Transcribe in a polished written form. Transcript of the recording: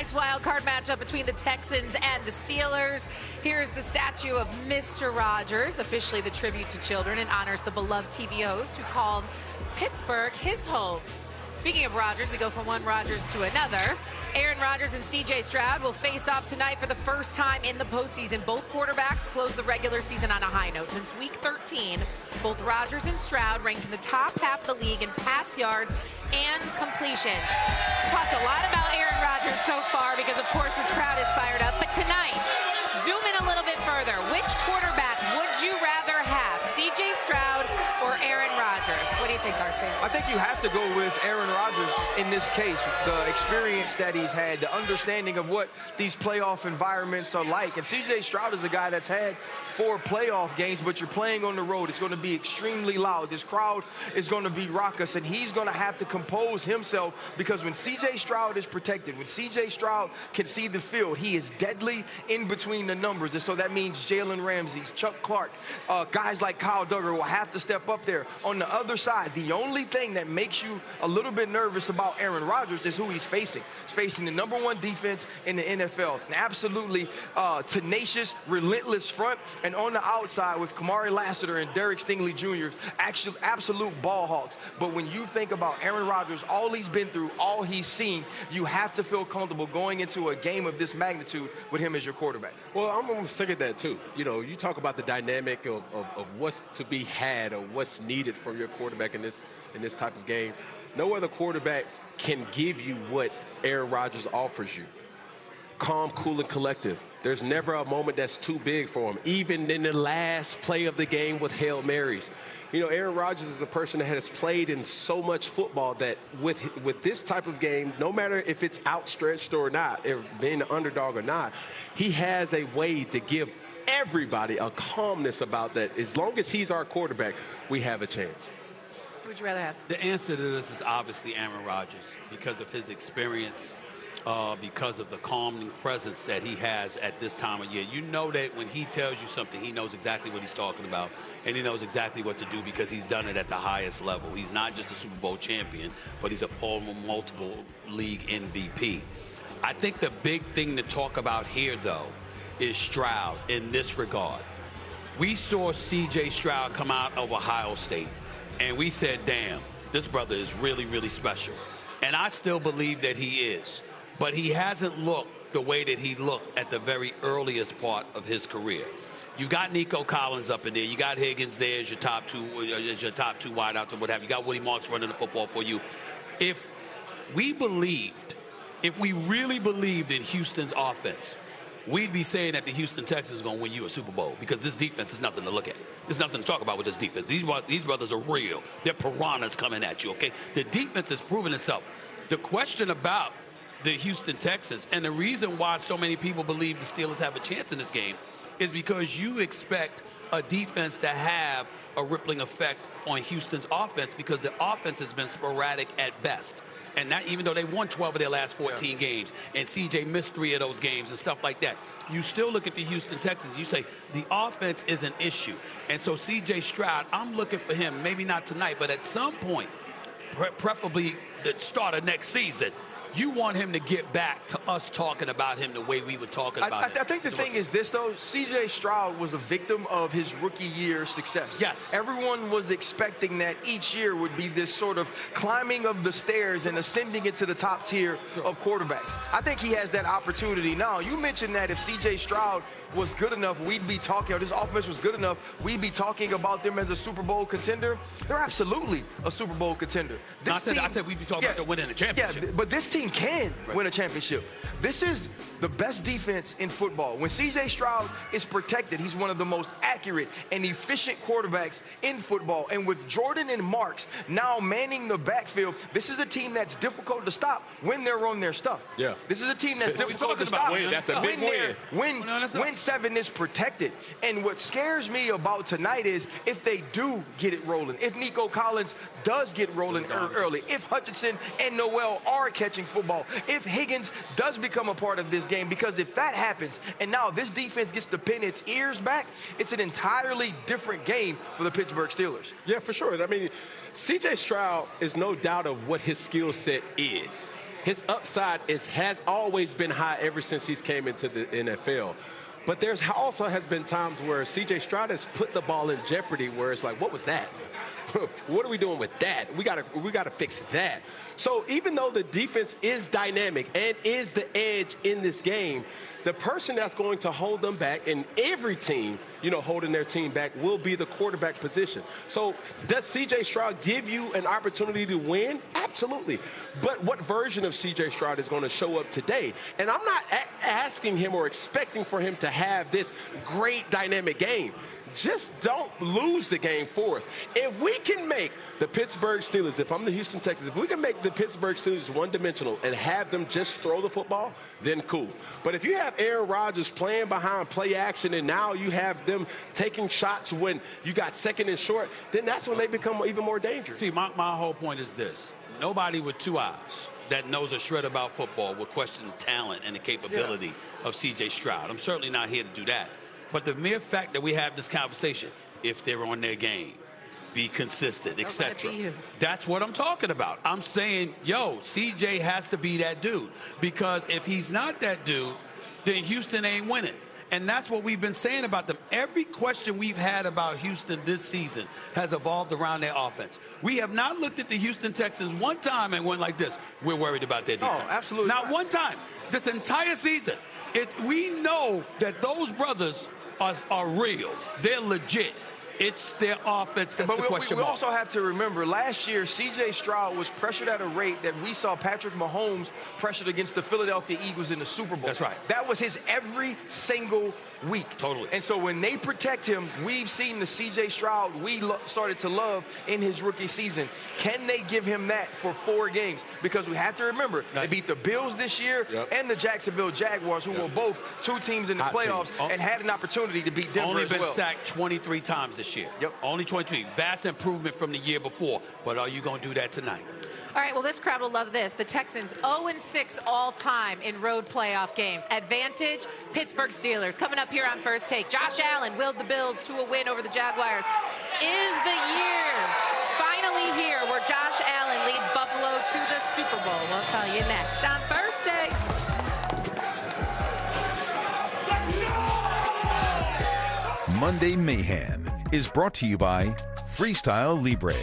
tonight's wild card matchup between the Texans and the Steelers. Here's the statue of Mr. Rodgers, officially the tribute to children, and honors the beloved TV host who called Pittsburgh his home. Speaking of Rodgers, we go from one Rodgers to another. Aaron Rodgers and CJ Stroud will face off tonight for the first time in the postseason. Both quarterbacks close the regular season on a high note. Since week 13, both Rodgers and Stroud ranked in the top half of the league in pass yards and completions. Talked a lot about Aaron Rodgers so far because, of course, this crowd is fired up. But tonight, zoom in a little bit further. Which quarterback would you rather have, CJ Stroud or Aaron Rodgers? What do you think, Darcy? I think you have to go with Aaron Rodgers in this case. The experience that he's had, the understanding of what these playoff environments are like. And CJ Stroud is a guy that's had 4 playoff games, but you're playing on the road. It's going to be extremely loud. This crowd is going to be raucous, and he's going to have to compose himself because when CJ Stroud is protected, when CJ Stroud can see the field, he is deadly in between the numbers. And so that means Jalen Ramsey, Chuck Clark, guys like Kyle Duggar will have to step up there. On the other side, the only thing that makes you a little bit nervous about Aaron Rodgers is who he's facing. He's facing the #1 defense in the NFL, an absolutely tenacious, relentless front, and on the outside with Kamari Lassiter and Derek Stingley Jr., actually absolute ball hawks. But when you think about Aaron Rodgers, all he's been through, all he's seen, you have to feel comfortable going into a game of this magnitude with him as your quarterback. Well, I'm going to second that too. You know, you talk about the dynamic of what's to be had or what's needed from your quarterback in this type of game. No other quarterback can give you what Aaron Rodgers offers you. Calm, cool, and collective. There's never a moment that's too big for him, even in the last play of the game with Hail Marys. You know, Aaron Rodgers is a person that has played in so much football that with this type of game, no matter if it's outstretched or not, if being an underdog or not, he has a way to give everybody a calmness about that. As long as he's our quarterback, we have a chance. Who would you rather have? The answer to this is obviously Aaron Rodgers because of his experience, because of the calming presence that he has at this time of year. You know that when he tells you something, he knows exactly what he's talking about, and he knows exactly what to do because he's done it at the highest level. He's not just a Super Bowl champion, but he's a former multiple league MVP. I think the big thing to talk about here, though, is Stroud in this regard. We saw CJ Stroud come out of Ohio State, and we said, damn, this brother is really, really special. And I still believe that he is. But he hasn't looked the way that he looked at the very earliest part of his career. You got Nico Collins up in there. You got Higgins there as your top two wideouts or what have you. You got Woody Marks running the football for you. If we really believed in Houston's offense, we'd be saying that the Houston Texans are going to win you a Super Bowl because this defense is nothing to look at. There's nothing to talk about with this defense. These brothers are real. They're piranhas coming at you, okay? The defense has proven itself. The question about the Houston Texans, and the reason why so many people believe the Steelers have a chance in this game is because you expect a defense to have a rippling effect on Houston's offense because the offense has been sporadic at best. And that even though they won 12 of their last 14 games, and CJ missed 3 of those games and stuff like that, you still look at the Houston Texans, you say the offense is an issue. And so CJ Stroud, I'm looking for him, maybe not tonight, but at some point, preferably the start of next season, you want him to get back to us talking about him the way we were talking about him. I think the thing is this, though. CJ Stroud was a victim of his rookie year success. Yes. Everyone was expecting that each year would be this sort of climbing of the stairs and ascending into the top tier of quarterbacks. I think he has that opportunity now. You mentioned that if CJ Stroud was good enough, we'd be talking, or this offense was good enough, we'd be talking about them as a Super Bowl contender. They're absolutely a Super Bowl contender. I said we'd be talking about them winning a championship. Yeah, but this team can win a championship. This is the best defense in football. When CJ Stroud is protected, he's one of the most accurate and efficient quarterbacks in football. And with Jordan and Marks now manning the backfield, this is a team that's difficult to stop when they're on their stuff. Yeah. This is a team that's difficult to stop. That's a big win. When 7 is protected. And what scares me about tonight is if they do get it rolling, if Nico Collins does get rolling early, if Hutchinson and Noel are catching football, if Higgins does become a part of this game, because if that happens and now this defense gets to pin its ears back, it's an entirely different game for the Pittsburgh Steelers. Yeah, for sure. I mean, CJ Stroud is no doubt of what his skill set is. His upside has always been high ever since he's came into the NFL. But there's also has been times where CJ Stroud has put the ball in jeopardy where it's like, what was that? What are we doing with that? We gotta fix that. So even though the defense is dynamic and is the edge in this game, the person that's going to hold them back, and every team, holding their team back, will be the quarterback position. So does CJ Stroud give you an opportunity to win? Absolutely. But what version of CJ Stroud is going to show up today? And I'm not asking him or expecting for him to have this great dynamic game. Just don't lose the game for us. If we can make the Pittsburgh Steelers, if I'm the Houston Texans, if we can make the Pittsburgh Steelers one-dimensional and have them just throw the football, then cool. But if you have Aaron Rodgers playing behind play action and now you have them taking shots when you got second and short, then that's when they become even more dangerous. See, my whole point is this. Nobody with two eyes that knows a shred about football will question the talent and the capability of CJ Stroud. I'm certainly not here to do that. But the mere fact that we have this conversation, if they're on their game, be consistent, etc. That's what I'm talking about. I'm saying, CJ has to be that dude. Because if he's not that dude, then Houston ain't winning. And that's what we've been saying about them. Every question we've had about Houston this season has evolved around their offense. We have not looked at the Houston Texans one time and went like this. We're worried about their defense. Oh, absolutely. Not one time. This entire season. We know that those brothers are real. They're legit. It's their offense that's the question mark. We also have to remember, last year, C.J. Stroud was pressured at a rate that we saw Patrick Mahomes pressured against the Philadelphia Eagles in the Super Bowl. That's right. That was his every single week. Totally. And so when they protect him, we've seen the C.J. Stroud we started to love in his rookie season. Can they give him that for 4 games? Because we have to remember, they beat the Bills this year and the Jacksonville Jaguars, who were both 2 teams in the playoffs and had an opportunity to beat Denver as well. Only been sacked 23 times this year. Only 23. Vast improvement from the year before. But are you going to do that tonight? All right, well, this crowd will love this. The Texans 0-6 all-time in road playoff games. Advantage, Pittsburgh Steelers. Coming up here on First Take, Josh Allen willed the Bills to a win over the Jaguars. Is the year finally here where Josh Allen leads Buffalo to the Super Bowl? We'll tell you next on First Take. Monday Mayhem is brought to you by Freestyle Libre.